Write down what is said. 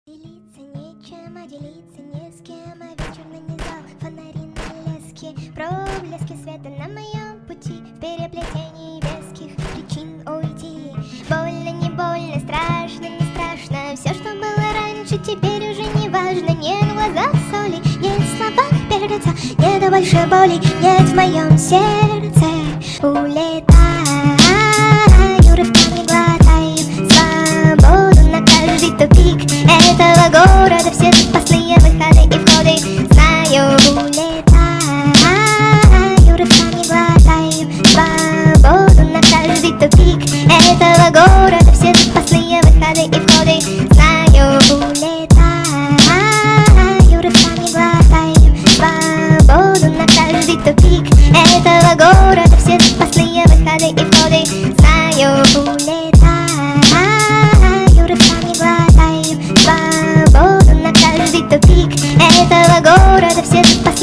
Делиться нечем, а делиться не с кем. А вечер нанизал фонари на леске. Проблески света на моем пути. В переплетении веских причин уйти. Больно, не больно, страшно, не страшно. Все, что было раньше, теперь уже не важно. Нет в глазах соли, нет в словах перца. Нет больше боли, нет в моем сердце. Улетаю, рывками глотаю свободу на каждый тупик этого города. Все запасные выходы и входы знаю. Улетаю, рывками глотаю свободу на каждый тупик этого города. Все запасные выходы и входы знаю. Улетаю, рывками глотаю свободу на каждый тупик этого города. Все запасные выходы и входы знаю. Улетаю, рывками глотаю свободу на каждый тупик этого города. Все запасные